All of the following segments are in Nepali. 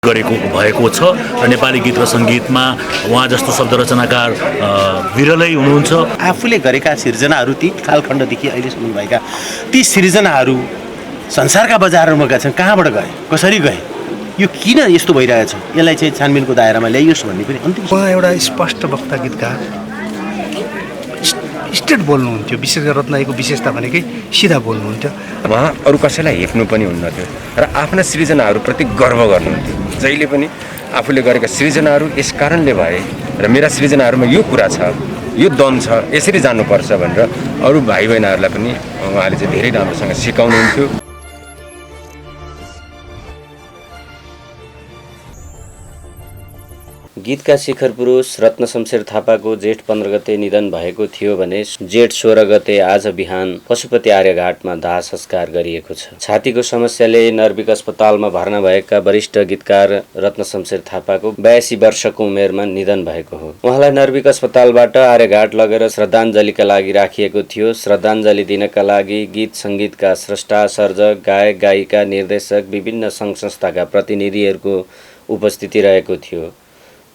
गरेको भएको छ र नेपाली गीत र सङ्गीतमा उहाँ जस्तो शब्द रचनाकार विरलै हुनुहुन्छ। आफूले गरेका सिर्जनाहरू ती कालखण्डदेखि अहिलेसम्म भएका ती सिर्जनाहरू संसारका बजारहरूमा गएका छन्, कहाँबाट गए, कसरी गए, यो किन यस्तो भइरहेछ, यसलाई चाहिँ छानबिनको दायरामा ल्याइयोस् भन्ने पनि अन्तिम। उहाँ एउटा स्पष्ट वक्ता गीतकार, स्ट्रेट बोल्नुहुन्थ्यो। विशेष गरेर रत्नाजीको विशेषता भनेकै सिधा बोल्नुहुन्थ्यो। उहाँ अरू कसैलाई हेप्नु पनि हुन्नथ्यो र आफ्ना सृजनाहरूप्रति गर्व गर्नुहुन्थ्यो। जहिले पनि आफूले गरेका सृजनाहरू यस कारणले भए र मेरा सृजनाहरूमा यो कुरा छ, यो दम छ, यसरी जानुपर्छ भनेर अरू भाइ बहिनीहरूलाई पनि उहाँले चाहिँ धेरै राम्रोसँग सिकाउनुहुन्थ्यो। गीतका शिखर पुरुष रत्नशमशेर थापाको जेठ 15 गते निधन भएको थियो भने जेठ 16 गते आज बिहान पशुपति आर्यघाटमा दाह संस्कार गरिएको छ। छातीको समस्याले नर्विक अस्पतालमा भर्ना भएका वरिष्ठ गीतकार रत्नशमशेर थापाको 82 वर्षको उमेरमा निधन भएको हो। उहाँलाई नर्विक अस्पतालबाट आर्यघाट लगेर श्रद्धाञ्जलीका लागि राखिएको थियो। श्रद्धाञ्जली दिनका लागि गीत सङ्गीतका स्रष्टा, सर्जक, गायक, गायिका, निर्देशक, विभिन्न सङ्घ संस्थाका प्रतिनिधिहरूको उपस्थिति रहेको थियो।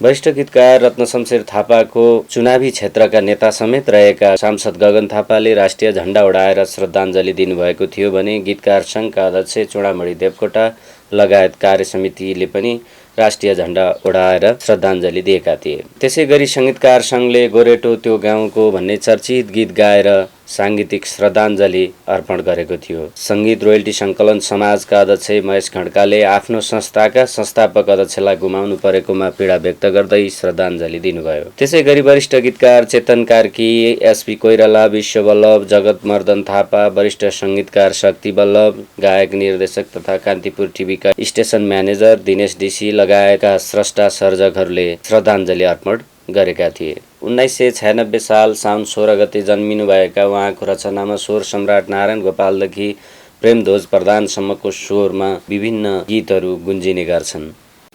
वरिष्ठ गीतकार रत्नशमशेर थापाको चुनावी क्षेत्रका नेता समेत रहेका सांसद गगन थापाले राष्ट्रिय झण्डा उडाएर श्रद्धाञ्जली दिनुभएको थियो भने गीतकार सङ्घका अध्यक्ष चुडामणि देवकोटा लगायत कार्य समितिले पनि राष्ट्रिय झण्डा उडाएर श्रद्धाञ्जली दिएका थिए। त्यसै गरी सङ्गीतकार सङ्घले गोरेटो त्यो गाउँको भन्ने चर्चित गीत गाएर साङ्गीतिक श्रद्धाञ्जली अर्पण गरेको थियो। सङ्गीत रोयल्टी सङ्कलन समाजका अध्यक्ष महेश खड्काले आफ्नो संस्थाका संस्थापक अध्यक्षलाई गुमाउनु परेकोमा पीडा व्यक्त गर्दै श्रद्धाञ्जली दिनुभयो। त्यसै गरी वरिष्ठ गीतकार चेतन कार्की, एसपी कोइराला, विश्व बल्लभ, जगत मर्दन थापा, वरिष्ठ सङ्गीतकार शक्ति बल्लभ, गायक, निर्देशक तथा कान्तिपुर टिभीका स्टेसन म्यानेजर दिनेश डिसी लगायतका स्रष्टा सर्जकहरूले श्रद्धाञ्जली अर्पण गरेका थिए। 1996 साल साउन 16 गते जन्मिनुभएका उहाँको रचनामा स्वर सम्राट नारायण गोपालदेखि प्रेमध्वज प्रधानसम्मको स्वरमा विभिन्न गीतहरू गुन्जिने गर्छन्।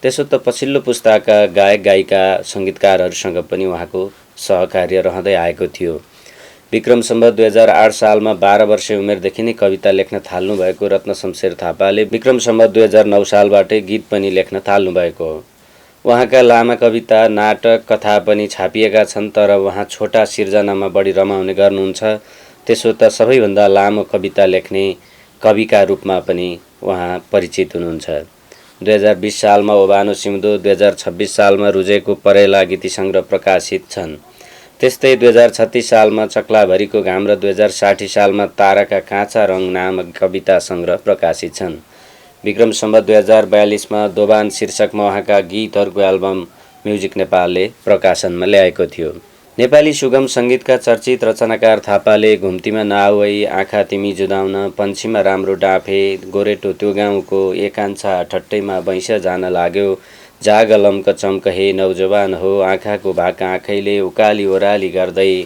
त्यसो त पछिल्लो पुस्ताका गायक गायिका सङ्गीतकारहरूसँग पनि उहाँको सहकार्य रहँदै आएको थियो। विक्रम सम्वत 2008 सालमा 12 वर्ष उमेरदेखि नै कविता लेख्न थाल्नुभएको रत्नशमशेर थापाले विक्रम सम्वत 2009 सालबाटै गीत पनि लेख्न थाल्नुभएको हो। उहाँका लामा कविता, नाटक, कथा पनि छापिएका छन्, तर उहाँ छोटा सिर्जनामा बढी रमाउने गर्नुहुन्छ। त्यसो त सबैभन्दा लामो कविता लेख्ने कविका रूपमा पनि उहाँ परिचित हुनुहुन्छ। 2020 सालमा ओबानो सिउँदो, 2026 सालमा रुजेको परेला गीति सङ्ग्रह प्रकाशित छन्। त्यस्तै 2036 सालमा चक्लाभरिको घाम र 2060 सालमा ताराका काँचा रङ नामक कविता सङ्ग्रह प्रकाशित छन्। विक्रम सम्वत 2042 मा दोबान शीर्षकमा उहाँका गीतहरूको एल्बम म्युजिक नेपालले प्रकाशनमा ल्याएको थियो। नेपाली सुगम सङ्गीतका चर्चित रचनाकार थापाले घुम्तीमा नआउई, आँखा तिमी जुदाउन, पन्छीमा राम्रो डाँफे, गोरेटो त्यो गाउँको, एकान्छा ठट्टैमा भैँस जान लाग्यो, जाग लम्क चम्क हे नौजवान हो, आँखाको भाका आँखैले उकाली ओराली गर्दै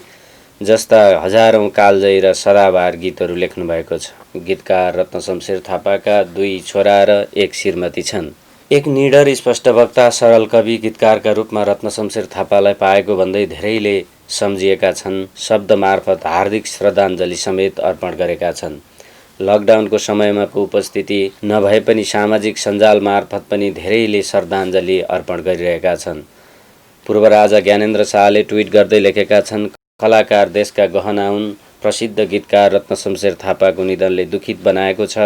जस्ता हजारौँ कालजयी र सदाबहार गीतहरू लेख्नुभएको छ। गीतकार रत्नशमशेर थापाका 2 छोरा र 1 श्रीमती छन्। एक निडर स्पष्ट वक्ता, सरल कवि, गीतकारका रूपमा रत्नशमशेर थापालाई पाएको भन्दै धेरैले सम्झिएका छन्। शब्द मार्फत हार्दिक श्रद्धाञ्जली समेत अर्पण गरेका छन्। लकडाउनको समयमा उपस्थिति नभए पनि सामाजिक सञ्जाल मार्फत पनि धेरैले श्रद्धाञ्जली अर्पण गरिरहेका छन्। पूर्व राजा ज्ञानेन्द्र शाहले ट्विट गर्दै लेखेका छन्, कलाकार देशका गहना हुन्। प्रसिद्ध गीतकार रत्नशमशेर थापाको निधनले दुखित बनाएको छ।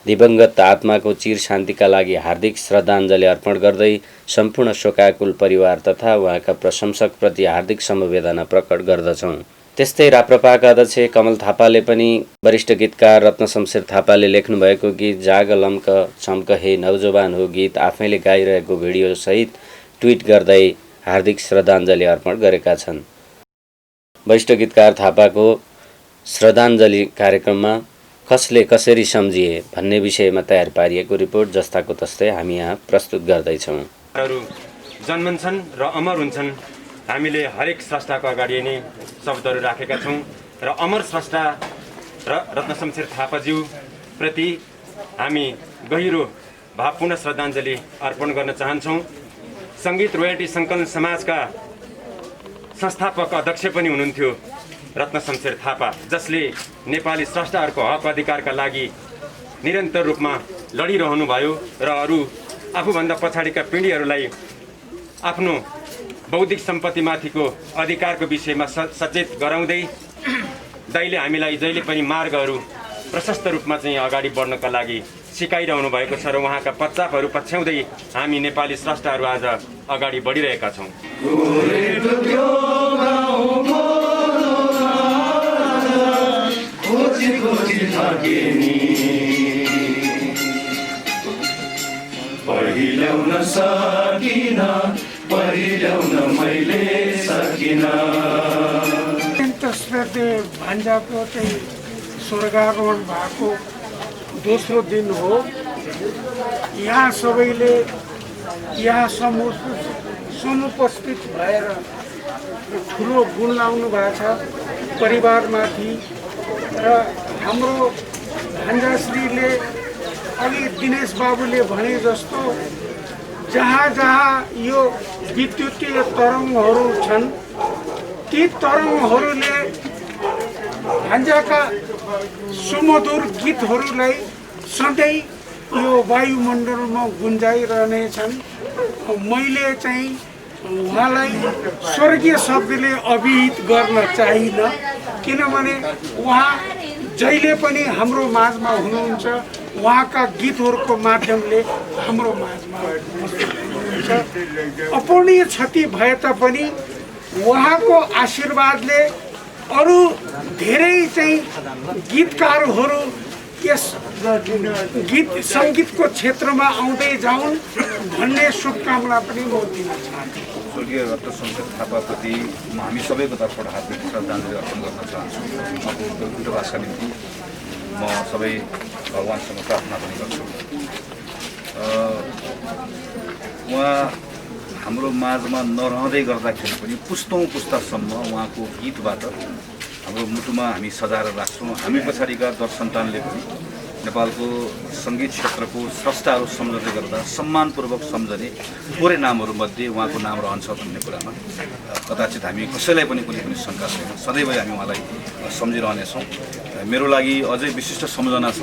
दिवंगत आत्माको चिर शान्तिका लागि हार्दिक श्रद्धाञ्जली अर्पण गर्दै सम्पूर्ण शोकाकुल परिवार तथा उहाँका प्रशंसकप्रति हार्दिक समवेदना प्रकट गर्दछौँ। त्यस्तै राप्रपाका अध्यक्ष कमल थापाले पनि वरिष्ठ गीतकार रत्नशमशेर थापाले लेख्नुभएको गीत जाग लम्क चम्क हे नौजवान हो गीत आफैले गाइरहेको भिडियो सहित ट्विट गर्दै हार्दिक श्रद्धाञ्जली अर्पण गरेका छन्। वरिष्ठ गीतकार थापाको श्रद्धाञ्जली कार्यक्रममा कसले कसरी सम्झिए भन्ने विषयमा तयार पारिएको रिपोर्ट जस्ताको तस्तै हामी यहाँ प्रस्तुत गर्दैछौँ। जन्मन्छन् र अमर हुन्छन्। हामीले हरेक स्रष्टाको अगाडि नै शब्दहरू राखेका छौँ र अमर स्रष्टा र रत्नशमशेर थापाज्यू प्रति हामी गहिरो भावपूर्ण श्रद्धाञ्जली अर्पण गर्न चाहन्छौँ। सङ्गीत रोयल्टी सङ्कलन समाजका संस्थापक अध्यक्ष पनि हुनुहुन्थ्यो रत्नशमशेर थापा, जसले नेपाली स्रष्टाहरूको हक अधिकारका लागि निरन्तर रूपमा लडिरहनु भयो र अरू आफूभन्दा पछाडिका पिँढीहरूलाई आफ्नो बौद्धिक सम्पत्तिमाथिको अधिकारको विषयमा सचेत गराउँदै दाइले हामीलाई जहिले पनि मार्गहरू प्रशस्त रूपमा चाहिँ अगाडि बढ्नका लागि सिकाइरहनु भएको छ र उहाँका प्रस्तावहरू पछ्याउँदै हामी नेपाली स्रष्टाहरू आज अगाडि बढिरहेका छौँ। पहिल्याउन सकिन पहिल्याउन मैले सकिन। त्यसमध्ये भान्जाको चाहिँ स्वर्गागमन भएको दोस्रो दिन हो। यहाँ सबैले यहाँ समुपस्थित भएर ठुलो गुण लाउनु भएको छ परिवारमाथि र हाम्रो भान्जाश्रीले अघि दिनेश बाबुले भने जस्तो जहाँ जहाँ यो विद्युतीय तरङ्गहरू छन् ती तरङ्गहरूले भान्जाका सुमधुर गीतहरूलाई सधैँ यो वायुमण्डलमा गुन्जाइरहनेछन्। मैले चाहिँ उहाँलाई स्वर्गीय शब्दले अभिहित गर्न चाहिन, किनभने उहाँ जहिले पनि हाम्रो माझमा हुनुहुन्छ। उहाँका गीतहरूको माध्यमले हाम्रो माझमा हुनुहुन्छ। अपूर्णीय क्षति भए तापनि उहाँको आशीर्वादले अरू धेरै चाहिँ गीतकारहरू यस गीत सङ्गीतको क्षेत्रमा आउँदै जाउन् भन्ने शुभकामना पनि म दिन चाहन्छु। स्वर्गीय रत्न शमशेर थापाप्रति हामी सबैको तर्फबाट हार्दिक श्रद्धाञ्जली अर्पण गर्न चाहन्छु। उहाँको उद्योगवासका निम्ति म सबै भगवान्सँग प्रार्थना पनि गर्छु। उहाँ हाम्रो माझमा नरहँदै गर्दाखेरि पनि पुस्तौँ पुस्तासम्म उहाँको गीतबाट हाम्रो मुटुमा हामी सजाएर राख्छौँ। हामी पछाडिका दर सन्तानले पनि नेपालको सङ्गीत क्षेत्रको स्रष्टाहरू सम्झँदै गर्दा सम्मानपूर्वक सम्झने थोरै नामहरूमध्ये उहाँको नाम रहन्छ भन्ने कुरामा कदाचित हामी कसैलाई पनि कुनै पनि शङ्का छैन। सधैँभरि हामी उहाँलाई सम्झिरहनेछौँ। मेरो लागि अझै विशिष्ट सम्झना छ।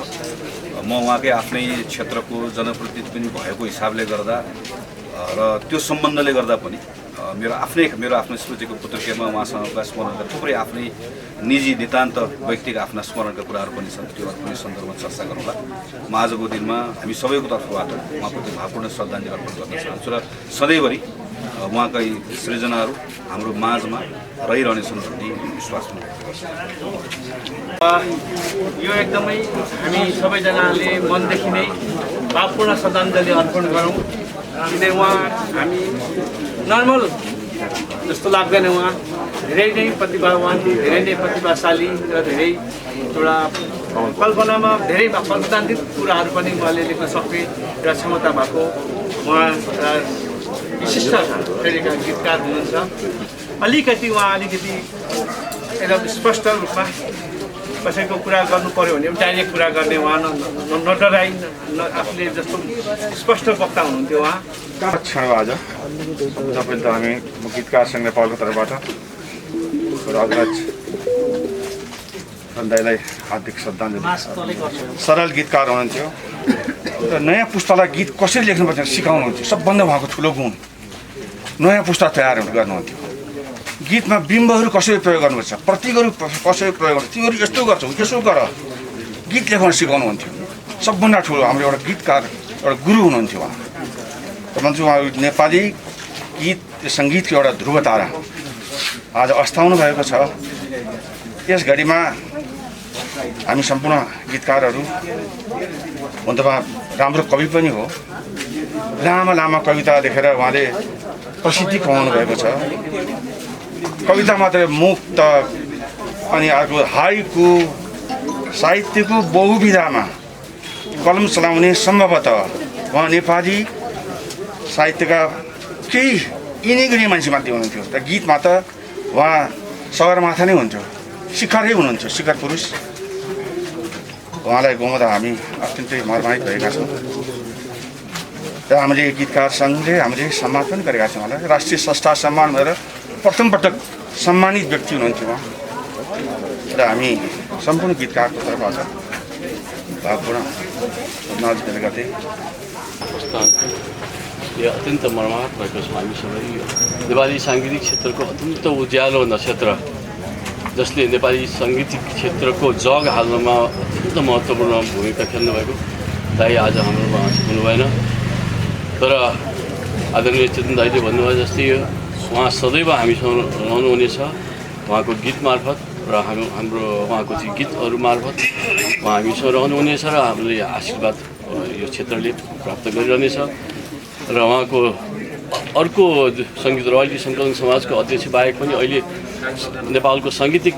म उहाँकै आफ्नै क्षेत्रको जनप्रतिनिधि पनि भएको हिसाबले गर्दा र त्यो सम्बन्धले गर्दा पनि मेरो आफ्नो स्मृतिको पुत्रकेमा उहाँसँगका स्मरणका थुप्रै आफ्नै निजी नितान्त व्यक्तिगत आफ्ना स्मरणका कुराहरू पनि छन्। त्यो पनि सन्दर्भमा चर्चा गरौँला। म आजको दिनमा हामी सबैको तर्फबाट उहाँप्रति भावपूर्ण श्रद्धाञ्जली अर्पण गर्न चाहन्छु र सधैँभरि उहाँकै सृजनाहरू हाम्रो माझमा रहिरहनेछन् भन्ने विश्वास पनि व्यक्त गर्छु। यो एकदमै हामी सबैजनाले मनदेखि नै भावपूर्ण श्रद्धाञ्जली अर्पण गरौँ। किन उहाँ हामी नर्मल जस्तो लाग्दैन। उहाँ धेरै नै प्रतिभावान, धेरै नै प्रतिभाशाली र धेरै एउटा कल्पनामा धेरै कल्पनातीत कुराहरू पनि उहाँले लेख्न सक्ने एउटा क्षमता भएको उहाँ विशिष्ट शैलीका गीतकार हुनुहुन्छ। अलिकति एकदम स्पष्ट रूपमा कसैको कुरा गर्नु पऱ्यो भने पनि डाइरेक्ट कुरा गर्ने उहाँ नडराइ आफूले जस्तो स्पष्ट वक्ता हुनुहुन्थ्यो। उहाँ क्षण आज तपाईँ त हामी गीतकार सङ्घ नेपालको तर्फबाट अग्रज दाइलाई हार्दिक श्रद्धाञ्जली। सरल गीतकार हुनुहुन्थ्यो र नयाँ पुस्तालाई गीत कसरी लेख्नुपर्छ सिकाउनुहुन्थ्यो। सबभन्दा उहाँको ठुलो गुण नयाँ पुस्ता तयार गर्नुहुन्थ्यो। गीतमा बिम्बहरू कसरी प्रयोग गर्नुपर्छ, प्रतीकहरू कसरी प्रयोग गर्छ, तिमीहरू यस्तो गर्छौ यसो गर, गीत लेखाउन सिकाउनुहुन्थ्यो। सबभन्दा ठुलो हाम्रो एउटा गीतकार एउटा गुरु हुनुहुन्थ्यो उहाँ। र भन्छु उहाँ नेपाली गीत सङ्गीतको एउटा ध्रुव तारा आज अस्ताउनु भएको छ। यस घडीमा हामी सम्पूर्ण गीतकारहरू हुन त राम्रो कवि पनि हो। लामा लामा कविता लेखेर उहाँले प्रसिद्धि कमाउनु भएको छ। कविता मात्रै मुक्त अनि अर्को हाइकु साहित्यको बहुविधामा कलम चलाउने सम्भवतः उहाँ नेपाली साहित्यका केही यिनीगुनी मान्छेमाथि हुनुहुन्थ्यो। र गीतमा त उहाँ सगरमाथा नै हुन्थ्यो, शिखरै हुनुहुन्थ्यो, शिखर पुरुष। उहाँलाई गुमाउँदा हामी अत्यन्तै मर्माहित भएका छौँ र हामीले गीतकार सङ्घले हामीले सम्मान पनि गरेका छौँ। उहाँलाई राष्ट्रिय संस्था सम्मान भएर प्रथमपटक सम्मानित व्यक्ति हुनुहुन्थ्यो उहाँ। र हामी सम्पूर्ण गीतकारको तर्फबाट भावपूर्ण श्रद्धाञ्जली गर्दै यो अत्यन्त मर्माहत भएको छ। हामी सबै नेपाली साङ्गीतिक क्षेत्रको अत्यन्त उज्यालो नक्षत्र जसले नेपाली साङ्गीतिक क्षेत्रको जग हाल्नमा अत्यन्त महत्त्वपूर्ण भूमिका खेल्नुभएको दाइ आज हाम्रोमा हुनु भएन। तर आदरणीय चेतन दाइले भन्नुभयो जस्तै उहाँ सदैव हामीसँग रहनुहुनेछ। उहाँको गीत मार्फत र हाम्रो उहाँको चाहिँ गीतहरू मार्फत उहाँ हामीसँग रहनुहुनेछ र हामीले आशीर्वाद यो क्षेत्रले प्राप्त गरिरहनेछ। र उहाँको अर्को सङ्गीत रोयल्टी सङ्कलन समाजको अध्यक्ष बाहेक पनि अहिले नेपालको साङ्गीतिक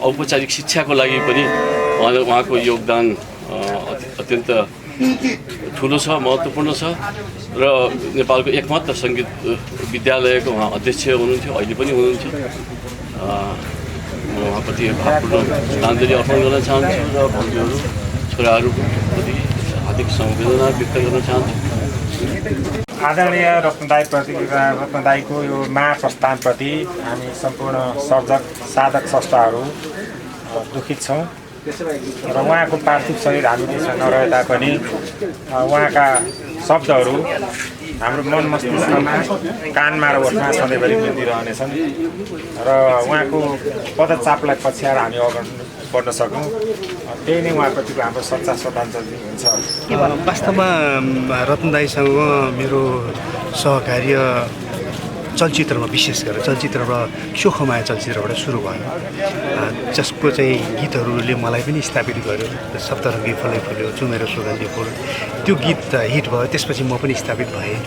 औपचारिक शिक्षाको लागि पनि उहाँको योगदान अत्यन्त ठुलो छ, महत्त्वपूर्ण छ। र नेपालको एकमात्र सङ्गीत विद्यालयको उहाँ अध्यक्ष हुनुहुन्थ्यो, अहिले पनि हुनुहुन्छ। म उहाँप्रति भावपूर्ण श्रद्धाञ्जली अर्पण गर्न चाहन्छु र भाउजूहरू छोराहरूप्रति हार्दिक संवेदना व्यक्त गर्न चाहन्छु। आदरणीय रत्न दाईको यो महाप्रस्थानप्रति हामी सम्पूर्ण सर्जक साधक स्रष्टाहरू दुखित छौँ र उहाँको पार्थिव शरीर हामी देशमा नरहे तापनि उहाँका शब्दहरू हाम्रो मन मस्तिष्कमा कानमा र ओठमा सधैँभरि गुन्जिरहनेछन् र उहाँको पदचापलाई पछ्याएर हामी अगाडि बढ्न सकौँ, त्यही नै उहाँप्रतिको हाम्रो सच्चा श्रद्धाञ्जली हुन्छ। वास्तवमा रत्न दाईसँग मेरो सहकार्य चलचित्रमा विशेष गरेर चलचित्र र शोखमाया चलचित्रबाट सुरु भयो, जसको चाहिँ गीतहरूले मलाई पनि स्थापित गर्यो। सप्तरङ्गी फलै फुल्यो, चुमेरो सुगन्धी फुल, त्यो गीत हिट भयो। त्यसपछि म पनि स्थापित भएँ।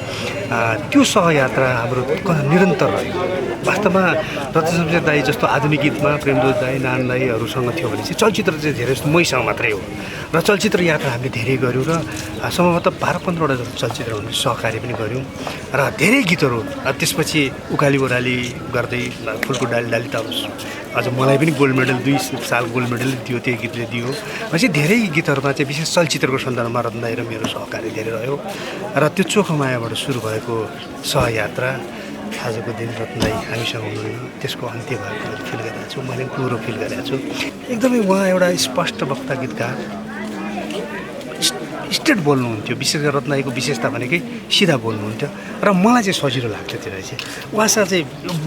त्यो सहयात्रा हाम्रो निरन्तर रह्यो। वास्तवमा रत्नशमशेर दाई जस्तो आधुनिक गीतमा प्रेमदोज दाई, नारायण दाईहरूसँग थियो भने चाहिँ चलचित्र चाहिँ धेरै जस्तो मैसँग मात्रै हो। र चलचित्र यात्रा हामीले धेरै गऱ्यौँ र सम्भवतः 12-15वटा चलचित्र हामीले सहकार्य पनि गऱ्यौँ र धेरै गीतहरू। त्यसपछि उकाली ओह्राली गर्दै फुलको डाली डाली त अझ मलाई पनि गोल्ड मेडल 2 साल गोल्ड मेडल दियो, त्यो गीतले दियो। भनेपछि धेरै गीतहरूमा चाहिँ विशेष चलचित्रको सन्दर्भमा रत्न दाई र मेरो सहकार्य धेरै रह्यो र त्यो चोखमायाबाट सुरु भएको सहयात्रा आजको दिन रत्न दाई हामीसँग हुनुहुन्न, त्यसको अन्त्य भएको फिल गरिरहेको छु। मैले कुरो फिल गरिरहेको छु। एकदमै उहाँ एउटा स्पष्ट वक्ता गीतकार, स्ट्रेट बोल्नुहुन्थ्यो। विशेष गरेर रत्न दाईको विशेषता भनेकै सिधा बोल्नुहुन्थ्यो र मलाई चाहिँ सजिलो लाग्थ्यो। त्यसलाई चाहिँ उहाँसँग चाहिँ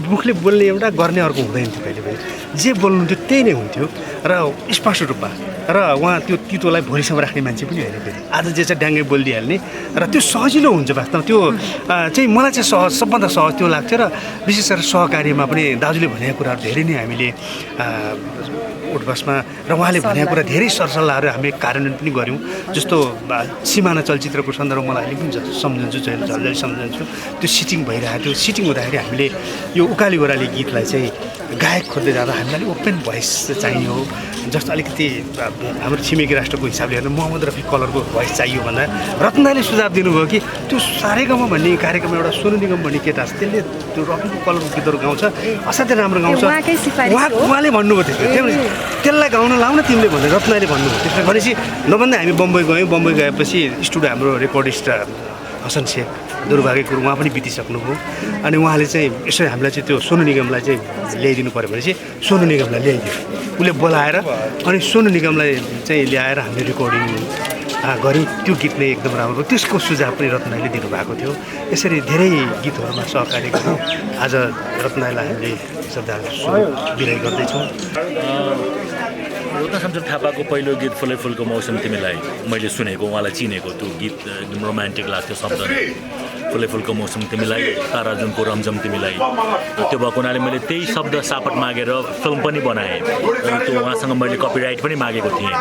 मुखले बोल्ने एउटा गर्ने अर्को हुँदैन थियो। कहिले पनि जे बोल्नुहुन्थ्यो त्यही नै हुन्थ्यो र स्पष्ट रूपमा। र उहाँ त्यो तितोलाई भोलिसम्म राख्ने मान्छे पनि होइन। फेरि आज जे चाहिँ ड्याङ्गै बोलिदिइहाल्ने र त्यो सजिलो हुन्छ। वास्तवमा त्यो चाहिँ मलाई चाहिँ सहज, सबभन्दा सहज त्यो लाग्थ्यो। र विशेष गरेर सहकार्यमा पनि दाजुले भनेको कुराहरू धेरै नै हामीले उठबसमा र उहाँले भनेको कुरा धेरै सरसल्लाहहरू हामी कार्यान्वयन पनि गऱ्यौँ। जस्तो सिमाना चलचित्रको सन्दर्भमा मलाई अहिले पनि सम्झन्छु, झल्झली सम्झन्छु। त्यो सिटिङ भइरहेको थियो। सिटिङ हुँदाखेरि हामीले यो उकाली ओह्राली गीतलाई चाहिँ गायक खोज्दै जाँदा हामीलाई ओपन भोइस चाहियो हो। जस्तो अलिकति हाम्रो छिमेकी राष्ट्रको हिसाबले हेर्नु मोहम्मद रफी कलरको भोइस चाहियो भन्दा रत्न दाईले सुझाव दिनुभयो कि त्यो सारेगामा भन्ने कार्यक्रममा एउटा सोनु निगम भन्ने केटा छ, त्यसले त्यो रफीको कलरको गीतहरू गाउँछ, असाध्यै राम्रो गाउँछ। उहाँले भन्नुभयो त्यसलाई गाउन लाउन तिमीले भनेर रत्न दाईले भन्नुभयो। त्यसले भनेपछि नभन्दा हामी बम्बई गयौँ। बम्बई गएपछि स्टुडियो हाम्रो रेकर्डिस्ट हसन शेख, दुर्भाग्य कुरो उहाँ पनि बितिसक्नुभयो। अनि उहाँले चाहिँ यसरी हामीलाई चाहिँ त्यो सोनु निगमलाई चाहिँ ल्याइदिनु पऱ्यो भनेपछि सोनु निगमलाई ल्याइदियो। उसले बोलाएर अनि सोनु निगमलाई चाहिँ ल्याएर हामीले रेकर्डिङ गऱ्यौँ। त्यो गीत नै एकदम राम्रो, त्यसको सुझाव पनि रत्न दाईले दिनुभएको थियो। यसरी धेरै गीतहरूमा सहकार्य गऱ्यौँ। आज रत्न दाईलाई हामीले श्रद्धाञ्जली विदाय गर्दैछौँ। रत्नशमशेर थापाको पहिलो गीत फुलै फुलको मौसम तिमीलाई मैले सुनेको, उहाँलाई चिनेको। त्यो गीत एकदम रोमान्टिक लाग्थ्यो शब्द। फुलै फुलको मौसम तिमीलाई, तारा जुनको रमझम तिमीलाई, त्यो भएको हुनाले मैले त्यही शब्द सापट मागेर फिल्म पनि बनाएँ। त्यो उहाँसँग मैले कपिराइट पनि मागेको थिएँ।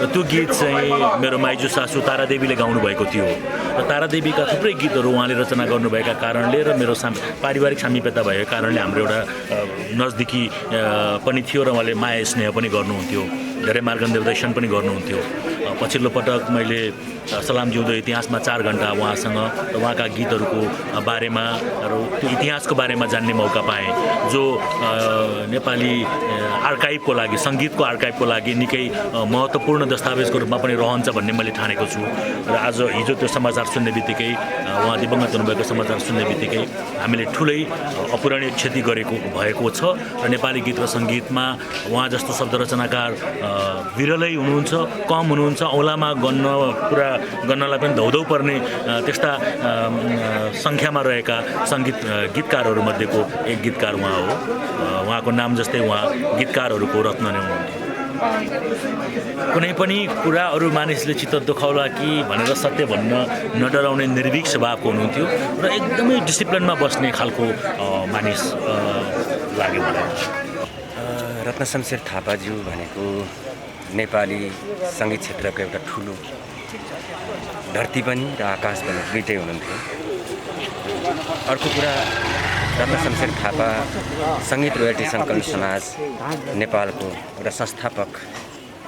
र त्यो गीत चाहिँ मेरो माइजू सासू तारादेवीले गाउनुभएको थियो। र तारादेवीका थुप्रै गीतहरू उहाँले रचना गर्नुभएका कारणले र मेरो पारिवारिक सामिप्यता भएको कारणले हाम्रो एउटा नजदिकी पनि थियो र उहाँले माया स्नेह पनि गर्नुहुन्थ्यो। धेरै मार्गदर्शन पनि गर्नुहुन्थ्यो। पछिल्लो पटक मैले सलाम जिउँदो इतिहासमा 4 घन्टा उहाँसँग र उहाँका गीतहरूको बारेमा र त्यो इतिहासको बारेमा जान्ने मौका पाएँ, जो नेपाली आर्काइभको लागि सङ्गीतको आर्काइभको लागि निकै महत्त्वपूर्ण दस्तावेजको रूपमा पनि रहन्छ भन्ने मैले ठानेको छु र आज हिजो त्यो समाचार सुन्ने बित्तिकै उहाँ दिवंगत हुनुभएको समाचार सुन्ने बित्तिकै हामीले ठुलै अपूरणीय क्षति गरेको भएको छ र नेपाली गीत र सङ्गीतमा उहाँ जस्तो शब्द रचनाकार विरलै हुनुहुन्छ, कम हुनुहुन्छ। औँलामा पुरा गन्नलाई पनि धौधौ पर्ने त्यस्ता सङ्ख्यामा रहेका गीतकारहरूमध्येको एक गीतकार उहाँ हो। उहाँको नाम जस्तै उहाँ गीतकारहरूको रत्न नै हुनुहुन्थ्यो। कुनै पनि कुरा अरू मानिसले चित्त दुखाउला कि भनेर सत्य भन्न नडराउने निर्भीक स्वभावको हुनुहुन्थ्यो र एकदमै डिसिप्लिनमा बस्ने खालको मानिस लाग्यो मलाई। रत्नशमशेर थापाज्यू भनेको नेपाली सङ्गीत क्षेत्रको एउटा ठुलो धरती पनि र आकाश पनि दुइटै हुनुहुन्थ्यो। अर्को कुरा, रत्नशमशेर थापा सङ्गीत रोयल्टी सङ्कलन समाज नेपालको एउटा संस्थापक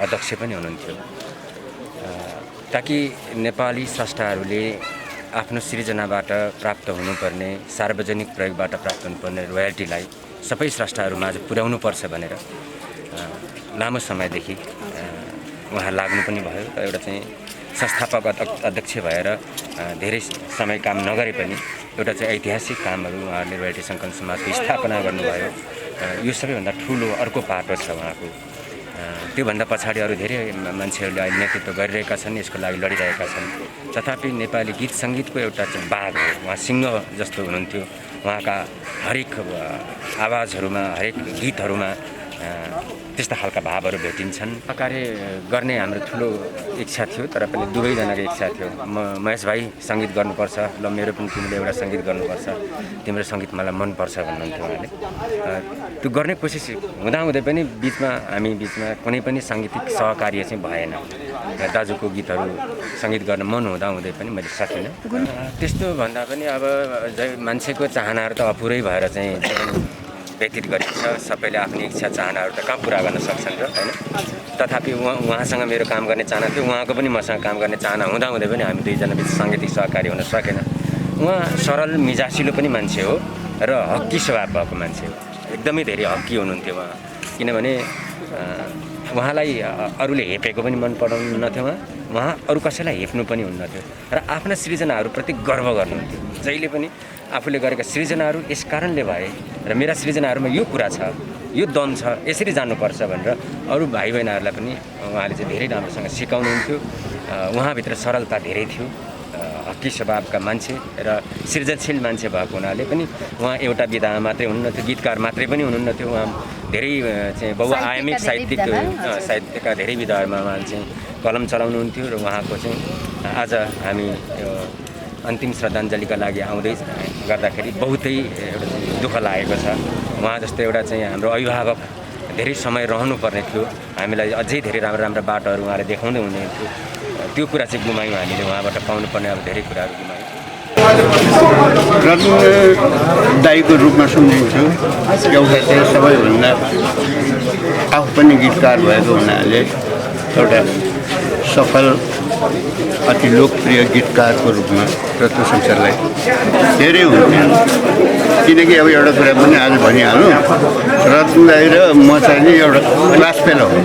अध्यक्ष पनि हुनुहुन्थ्यो, ताकि नेपाली स्रष्टाहरूले आफ्नो सृजनाबाट प्राप्त हुनुपर्ने सार्वजनिक प्रयोगबाट प्राप्त हुनुपर्ने रोयल्टीलाई सबै स्रष्टाहरूमा आज पुर्याउनु पर्छ भनेर लामो समयदेखि उहाँ लाग्नु पनि भयो। एउटा चाहिँ संस्थापक अध्यक्ष भएर धेरै समय काम नगरे पनि एउटा चाहिँ ऐतिहासिक कामहरू उहाँहरूले रोयल्टी सङ्कलन समाजको स्थापना गर्नुभयो। यो सबैभन्दा ठुलो अर्को पाटो छ उहाँको। त्योभन्दा पछाडि अरू धेरै मान्छेहरूले अहिले नेतृत्व गरिरहेका छन्, यसको लागि लडिरहेका छन्। तथापि नेपाली गीत सङ्गीतको एउटा चाहिँ बाघ हो, उहाँ सिंह जस्तो हुनुहुन्थ्यो। उहाँका हरेक आवाजहरूमा, हरेक गीतहरूमा त्यस्ता खालका भावहरू भेटिन्छन्। कार्य गर्ने हाम्रो ठुलो इच्छा थियो, तर पनि दुवैजनाको इच्छा थियो। महेश भाइ सङ्गीत गर्नुपर्छ, ल मेरो पनि तिमीले एउटा सङ्गीत गर्नुपर्छ, तिम्रो सङ्गीत मलाई मनपर्छ भन्नुहुन्थ्यो उहाँले। त्यो गर्ने कोसिस हुँदाहुँदै पनि हामी बिचमा कुनै पनि साङ्गीतिक सहकार्य चाहिँ भएन। दाजुको गीतहरू सङ्गीत गर्न मन हुँदाहुँदै पनि मैले सकिनँ। त्यस्तो भन्दा पनि अब मान्छेको चाहनाहरू त अपुरै भएर चाहिँ व्यतीत गरिन्छ। सबैले आफ्नो इच्छा चाहनाहरू त कहाँ पुरा गर्न सक्छन् र, होइन? तथापि उहाँसँग मेरो काम गर्ने चाहना थियो, उहाँको पनि मसँग काम गर्ने चाहना हुँदाहुँदै पनि हामी दुईजना बिच साङ्गीतिक सहकारी हुन सकेन। उहाँ सरल मिजासिलो पनि मान्छे हो र हक्की स्वभाव भएको मान्छे हो। एकदमै धेरै हक्की हुनुहुन्थ्यो उहाँ, किनभने उहाँलाई अरूले हेपेको पनि मन पराउनुहुन्थ्यो। उहाँ अरू कसैलाई हेप्नु पनि हुन्नथ्यो र आफ्ना सृजनाहरूप्रति गर्व गर्नुहुन्थ्यो। जहिले पनि आफूले गरेका सृजनाहरू यस कारणले भए र मेरा सृजनाहरूमा यो कुरा छ, यो दम छ, यसरी जानुपर्छ भनेर अरू भाइ बहिनीहरूलाई पनि उहाँले चाहिँ धेरै राम्रोसँग सिकाउनुहुन्थ्यो। उहाँभित्र सरलता धेरै थियो, हक्की स्वभावका मान्छे र सृजनशील मान्छे भएको हुनाले पनि उहाँ एउटा विधामा मात्रै हुनुहुन्थ्यो, गीतकार मात्रै पनि हुनुहुन्थ्यो। उहाँ धेरै चाहिँ बहुआयामिक साहित्यका धेरै विधाहरूमा उहाँले चाहिँ कलम चलाउनुहुन्थ्यो र उहाँको चाहिँ आज हामी अन्तिम श्रद्धाञ्जलीका लागि आउँदै गर्दाखेरि बहुतै एउटा दुःख लागेको छ। उहाँ जस्तो एउटा चाहिँ हाम्रो अभिभावक धेरै समय रहनुपर्ने थियो, हामीलाई अझै धेरै राम्रो राम्रो बाटोहरू उहाँले देखाउँदै हुनुहुन्थ्यो। त्यो कुरा चाहिँ गुमायौँ हामीले, उहाँबाट पाउनुपर्ने अब धेरै कुराहरू गुमायौँ। रत्न दाईको रूपमा सम्झिन्छु। एउटा चाहिँ सबैभन्दा आफू पनि गीतकार भएको हुनाले एउटा सफल अति लोकप्रिय गीतकारको रूपमा रत्नशमशेरलाई धेरै हुन्थ्यो। किनकि अब एउटा कुरा पनि आज भनिहालौँ, रत्न दाई र म चाहिँ नि एउटा क्लास फेलो हो।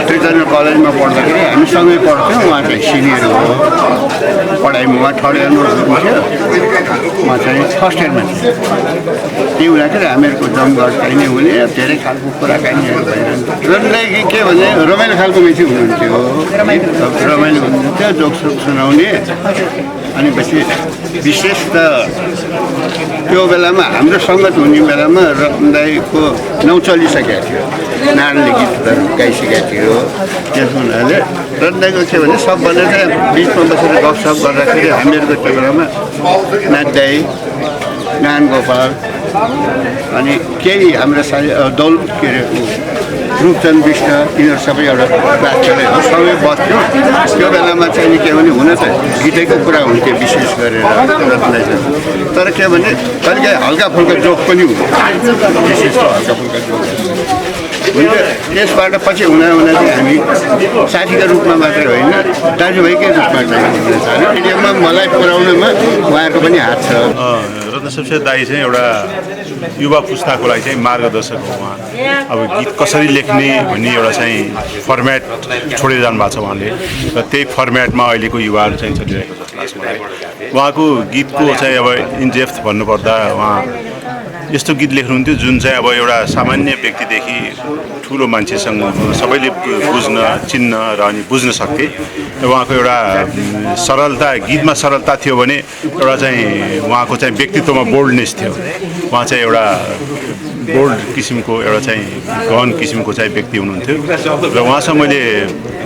त्रिचन्द्र कलेजमा पढ्दाखेरि हामी सँगै पढ्थ्यौँ। उहाँ चाहिँ सिनियर हो पढाइमा, उहाँ थर्ड इयरमा हुनुहुन्थ्यो, म चाहिँ फर्स्ट इयरमा थिएँ। त्यही हुँदाखेरि हामीहरूको जमघट चाहिने हुने धेरै खालको कुराकानीहरू भइरहन्थ्यो। रत्न दाई के भने रमाइलो खालको मान्छे हुनुहुन्थ्यो, रमाइलो हुनुहुन्थ्यो, जोकसोक सुनाउने। अनि पछि विशेष त त्यो बेलामा हाम्रो सङ्गत हुने बेलामा रत्न दाईको नौ चलिसकेको थियो, नारायणले गीतहरू गाइसकेको थियो। त्यस हुनाले रत्न दाईको के भने सबभन्दा चाहिँ बिचमा बसेर गफसफ गर्दाखेरि हामीहरूको त्यो बेलामा नाथ दाई, नारायण गोपाल अनि केही हाम्रो दौल के अरे रूपचन्द विष्ट, यिनीहरू सबै एउटा क्लास चले सँगै बस्थ्यौँ। त्यो बेलामा चाहिँ के भने हुन त गीतैको कुरा हुन्थ्यो विशेष गरेर रत्नदाई। तर के भने कहिलेकाहीँ हल्का फुल्का जोक पनि हुन्थ्यो, विशेष हल्का फुल्का जोक हुन्थ्यो। त्यसबाट पछि हुँदा चाहिँ हामी साथीको रूपमा मात्रै होइन, दाजुभाइकै रूपमा चाहिँ हुन थाल्यो। रेडियोमा मलाई पुर्याउनमा उहाँहरूको पनि हात छ। रत्नशमशेर दाई चाहिँ एउटा युवा पुस्ताको लागि चाहिँ मार्गदर्शक हो उहाँ। अब गीत कसरी लेख्ने भन्ने एउटा चाहिँ फर्मेट छोडेर जानुभएको छ उहाँले र त्यही फर्मेटमा अहिलेको युवाहरू चाहिँ चलिरहेको छ जस्तो लाग्छ मलाई। उहाँको गीतको चाहिँ अब इनडेप्थ भन्नुपर्दा उहाँ यस्तो गीत लेख्नुहुन्थ्यो जुन चाहिँ अब एउटा सामान्य व्यक्तिदेखि ठुलो मान्छेसँग सबैले बुझ्न चिन्न र अनि बुझ्न सक्थे। र उहाँको एउटा सरलता, गीतमा सरलता थियो भने एउटा चाहिँ उहाँको चाहिँ व्यक्तित्वमा बोल्डनेस थियो। उहाँ चाहिँ एउटा बोल्ड किसिमको एउटा चाहिँ गहन किसिमको चाहिँ व्यक्ति हुनुहुन्थ्यो र उहाँसँग मैले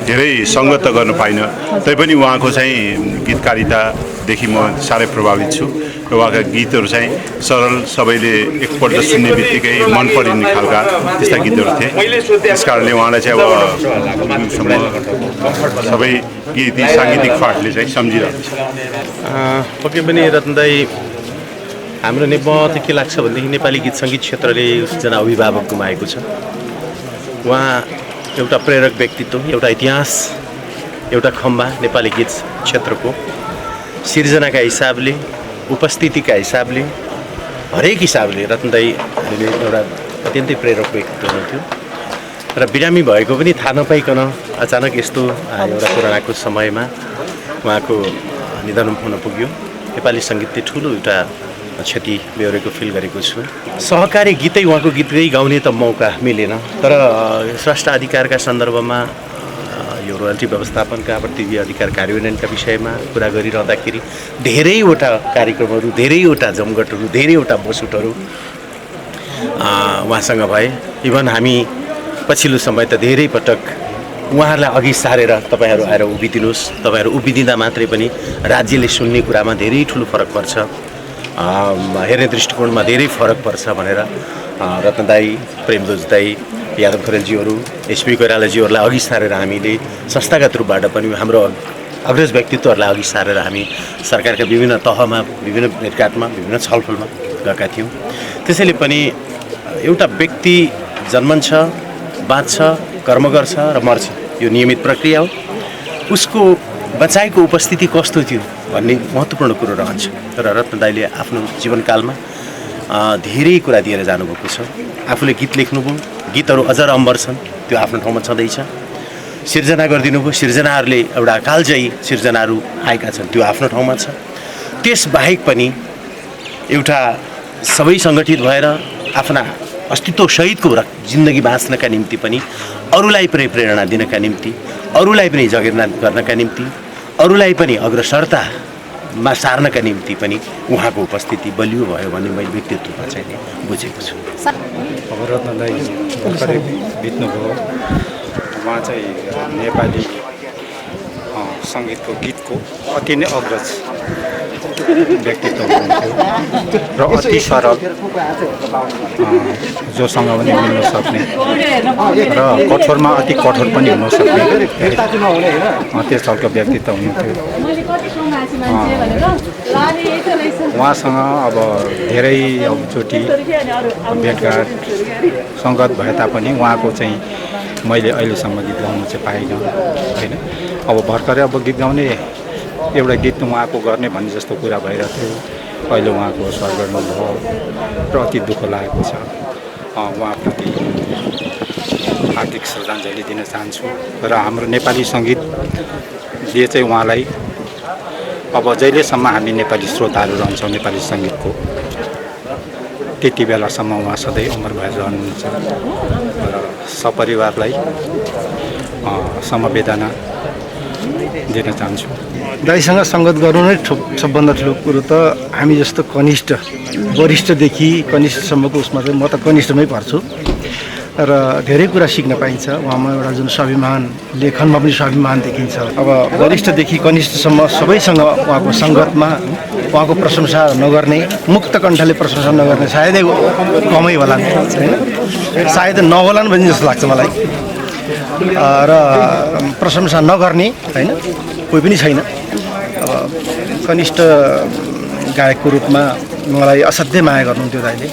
धेरै सङ्गत त गर्न पाइनँ, तैपनि उहाँको चाहिँ गीतकारितादेखि म साह्रै प्रभावित छु र उहाँका गीतहरू चाहिँ सरल, सबैले एकपल्ट सुन्ने बित्तिकै मन परिने खालका त्यस्ता गीतहरू थिए। त्यस कारणले उहाँलाई चाहिँ अब सबै गीत साङ्गीतिक पाठले चाहिँ सम्झिरहेको छ। पक्कै पनि रत्न दाई हाम्रो नेपालमा के लाग्छ भनेदेखि नेपाली गीत सङ्गीत क्षेत्रले एकजना अभिभावक गुमाएको छ। उहाँ एउटा प्रेरक व्यक्तित्व, एउटा इतिहास, एउटा खम्बा नेपाली गीत क्षेत्रको सिर्जनाका हिसाबले, उपस्थितिका हिसाबले, हरेक हिसाबले रत्न दाई एउटा अत्यन्तै प्रेरक व्यक्तित्व हुनुहुन्थ्यो र बिरामी भएको पनि थाहा नपाइकन अचानक यस्तो एउटा कोरोनाको समयमा उहाँको निधन हुन पुग्यो। नेपाली सङ्गीतले ठुलो एउटा क्षति बेहोरेको फिल गरेको छु। सहकारी गीतै उहाँको गीतै गाउने त मौका मिलेन, तर स्रष्टा अधिकारका सन्दर्भमा यो रोयल्टी व्यवस्थापनका प्रतिनिधि अधिकार कार्यान्वयनका विषयमा कुरा गरिरहँदाखेरि धेरैवटा कार्यक्रमहरू, धेरैवटा जमघटहरू, धेरैवटा बसुटहरू उहाँसँग भए। इभन हामी पछिल्लो समय त धेरै पटक उहाँहरूलाई अघि सारेर तपाईँहरू आएर उभिदिनुहोस्, तपाईँहरू उभिदिँदा मात्रै पनि राज्यले सुन्ने कुरामा धेरै ठुलो फरक पर्छ, हेर्ने दृष्टिकोणमा धेरै फरक पर्छ भनेर रत्न दाई, प्रेमध्वज दाई, यादव खरेलजीहरू, एसपी कोइरालाजीहरूलाई अघि सारेर हामीले संस्थागत रूपबाट पनि हाम्रो अग्रज व्यक्तित्वहरूलाई अघि सारेर हामी सरकारका विभिन्न तहमा, विभिन्न भेटघाटमा, विभिन्न छलफलमा गएका थियौँ। त्यसैले पनि एउटा व्यक्ति जन्मन्छ, बाँच्छ, कर्म गर्छ र मर्छ, यो नियमित प्रक्रिया हो। उसको बचाइको उपस्थिति कस्तो थियो भन्ने महत्त्वपूर्ण कुरो रहन्छ। तर रत्न दाइले आफ्नो जीवनकालमा धेरै कुरा दिएर जानुभएको छ। आफूले गीत लेख्नुभयो, गीतहरू अझ अम्बर छन्, त्यो आफ्नो ठाउँमा छँदैछ। सिर्जना गरिदिनु भयो, सिर्जनाहरूले एउटा कालजयी सिर्जनाहरू आएका छन्, त्यो आफ्नो ठाउँमा छ। त्यसबाहेक पनि एउटा सबै सङ्गठित भएर आफ्ना अस्तित्व सहितको जिन्दगी बाँच्नका निम्ति पनि, अरूलाई पनि प्रेरणा दिनका निम्ति, अरूलाई पनि जगेर्ना गर्नका निम्ति, अरूलाई पनि अग्रसरतामा सार्नका निम्ति पनि उहाँको उपस्थिति बलियो भयो भन्ने मैले व्यक्तित्वमा चाहिँ बुझेको छु। अब रत्न दाई भर्खरै बित्नुभयो। उहाँ चाहिँ नेपाली सङ्गीतको गीतको अति नै अग्रज व्यक्तित्व हुनुहुन्थ्यो र अति सरल, जोसँग पनि मिल्न सक्ने र कठोरमा अति कठोर पनि हुन सक्ने त्यस खालको व्यक्तित्व हुनुहुन्थ्यो। उहाँसँग अब धेरै चोटि भेटघाट सङ्गत भए तापनि उहाँको चाहिँ मैले अहिलेसम्म गीत गाउनु चाहिँ पाइनँ होइन। अब भर्खरै अब गीत गाउने एउटा गीत उहाँको गर्ने भन्ने जस्तो कुरा भइरहेको थियो। अहिले उहाँको स्वर्गमा भयो र अति दुःख लागेको छ। उहाँप्रति हार्दिक श्रद्धाञ्जली दिन चाहन्छु र हाम्रो नेपाली सङ्गीतले चाहिँ उहाँलाई अब जहिलेसम्म हामी नेपाली श्रोताहरू रहन्छौँ नेपाली सङ्गीतको, त्यति बेलासम्म उहाँ सधैँ अमर भएर रहनुहुन्छ र सपरिवारलाई समवेदना दिन चाहन्छु। दाइसँग सङ्गत गर्नु नै सबभन्दा ठुलो कुरो त हामी जस्तो कनिष्ठ, वरिष्ठदेखि कनिष्ठसम्मको उसमा चाहिँ म त कनिष्ठमै पर्छु र धेरै कुरा सिक्न पाइन्छ। उहाँमा एउटा जुन स्वाभिमान, लेखनमा पनि स्वाभिमान देखिन्छ। अब वरिष्ठदेखि कनिष्ठसम्म सबैसँग उहाँको सङ्गतमा उहाँको प्रशंसा नगर्ने, मुक्त कण्ठले प्रशंसा नगर्ने सायदै कमै होला होइन, सायद नहोलान् भन्ने जस्तो लाग्छ मलाई। र प्रशंसा नगर्ने होइन कोही पनि छैन। अब कनिष्ठ गायकको रूपमा मलाई असाध्यै माया गर्नुहुन्थ्यो दाइले।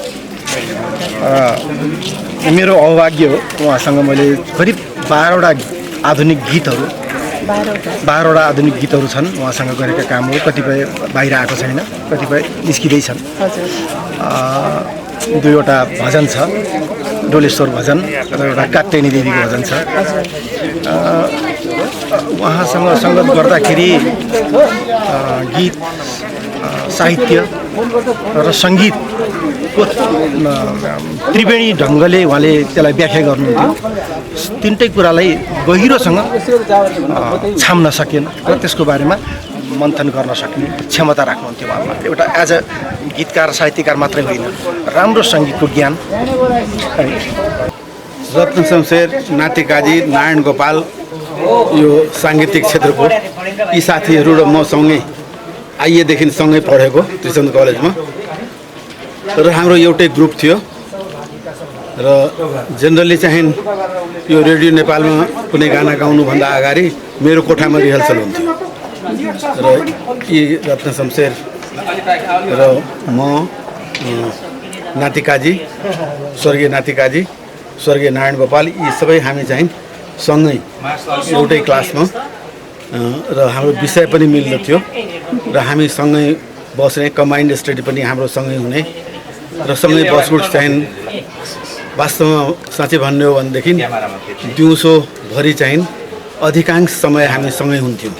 मेरो अभाग्य हो, उहाँसँग मैले करिब 12वटा आधुनिक गीतहरू 12वटा आधुनिक गीतहरू छन् उहाँसँग गरेका काम हो। कतिपय बाहिर आएको छैन, कतिपय निस्किँदैछन्। 2वटा भजन छ, डोलेश्वर भजन र एउटा कात्यायनी देवीको भजन छ। उहाँसँग सङ्गत गर्दाखेरि गीत, साहित्य र सङ्गीतको त्रिवेणी ढङ्गले उहाँले त्यसलाई व्याख्या गर्नुहुन्थ्यो। तिनटै कुरालाई गहिरोसँग छाम्न सकेन र त्यसको बारेमा मन्थन गर्न सक्ने क्षमता राख्नुहुन्थ्यो उहाँमा। एउटा एज अ गीतकार साहित्यकार मात्रै होइन, राम्रो सङ्गीतको ज्ञान। रत्न शमशेर, नाति काजी, नारायण गोपाल यो साङ्गीतिक क्षेत्रको यी साथीहरू र म सँगै आइएदेखि सँगै पढेको त्रिचन्द्र कलेजमा। तर हाम्रो एउटै ग्रुप थियो र जेनरली चाहिँ यो रेडियो नेपालमा कुनै गाना गाउनुभन्दा अगाडि मेरो कोठामा रिहर्सल हुन्थ्यो र यी रत्न शमशेर र म, नाति काजी, स्वर्गीय नाति काजी, स्वर्गीय नारायण गोपाल यी सबै हामी चाहिँ सँगै एउटै क्लासमा र हाम्रो विषय पनि मिल्दथ्यो र हामी सँगै बस्ने, कम्बाइन्ड स्टडी पनि हाम्रो सँगै हुने र सँगै बसउठ चाहिँ वास्तवमा साँच्चै भन्ने हो भनेदेखि दिउँसोभरि चाहिँ अधिकांश समय हामी सँगै हुन्थ्यौँ।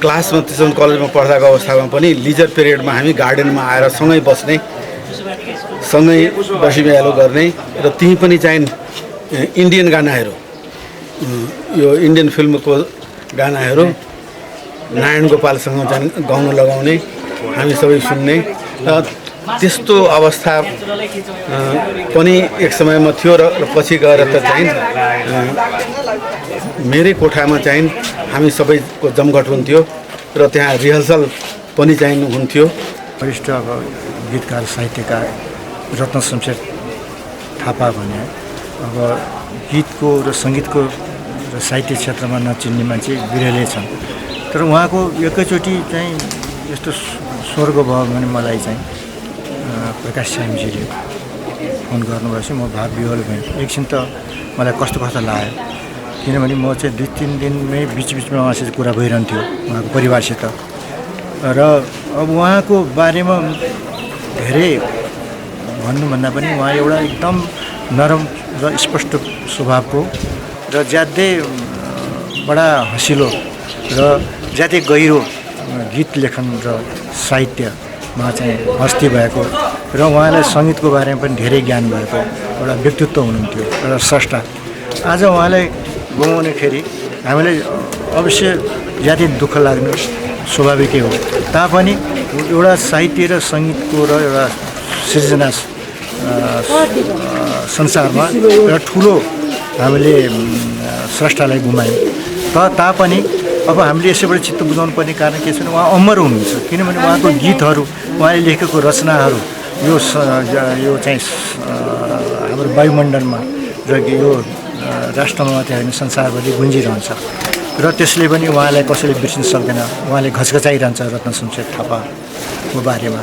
क्लासमा त्रिचन्द्र कलेजमा पढ्दाको अवस्थामा पनि लिजर पिरियडमा हामी गार्डनमा आएर सँगै बस्ने, सँगै बसी बिहालो गर्ने र ती पनि चाहिँ इन्डियन गानाहरू, यो इन्डियन फिल्मको गानाहरू नारायण गोपालसँग चाहिँ गाउन लगाउने, हामी सबै सुन्ने र त्यस्तो अवस्था पनि एक समयमा थियो र पछि गएर त चाहिँ मेरै कोठामा चाहिँ हामी सबैको जमघट हुन्थ्यो र त्यहाँ रिहर्सल पनि चाहिँ हुन्थ्यो। वरिष्ठ अब गीतकार साहित्यकार रत्न शमशेर थापा भने अब गीतको र सङ्गीतको र साहित्य क्षेत्रमा नचिन्ने मान्छे बिरलै छन्। तर उहाँको एकैचोटि चाहिँ यस्तो स्वर्ग भयो भने मलाई चाहिँ प्रकाश श्यामजीले फोन गर्नुभएपछि म भाव विह्वल भएँ। एकछिन त मलाई कस्तो लाग्यो, किनभने म चाहिँ 2-3 दिनमै बिचबिचमा उहाँसित कुरा भइरहन्थ्यो उहाँको परिवारसित र अब उहाँको बारेमा धेरै भन्नुभन्दा पनि उहाँ एउटा एकदम नरम र स्पष्ट स्वभावको र ज्यादै बडा हँसिलो र ज्यादै गहिरो गीत लेखन र साहित्यमा चाहिँ हस्ती भएको र उहाँलाई सङ्गीतको बारेमा पनि धेरै ज्ञान भएको एउटा व्यक्तित्व हुनुहुन्थ्यो, एउटा स्रष्टा। आज उहाँलाई गुमाउनेखेरि हामीलाई अवश्य ज्यादै दुःख लाग्नु स्वाभाविकै हो। तापनि एउटा साहित्य र सङ्गीतको र एउटा सृजना संसारमा एउटा ठुलो हामीले स्रष्टालाई गुमायौँ। तापनि अब हामीले यसैबाट चित्त बुझाउनु पर्ने कारण के छ भने उहाँ अमर हुनुहुन्छ, किनभने उहाँको गीतहरू, उहाँले लेखेको रचनाहरू यो चाहिँ हाम्रो वायुमण्डलमा र यो राष्ट्रमा मात्रै होइन संसारभरि गुन्जिरहन्छ र त्यसले पनि उहाँलाई कसैले बिर्सिन सक्दैन। उहाँले घचघचाइरहन्छ रत्न शमशेर थापाको बारेमा।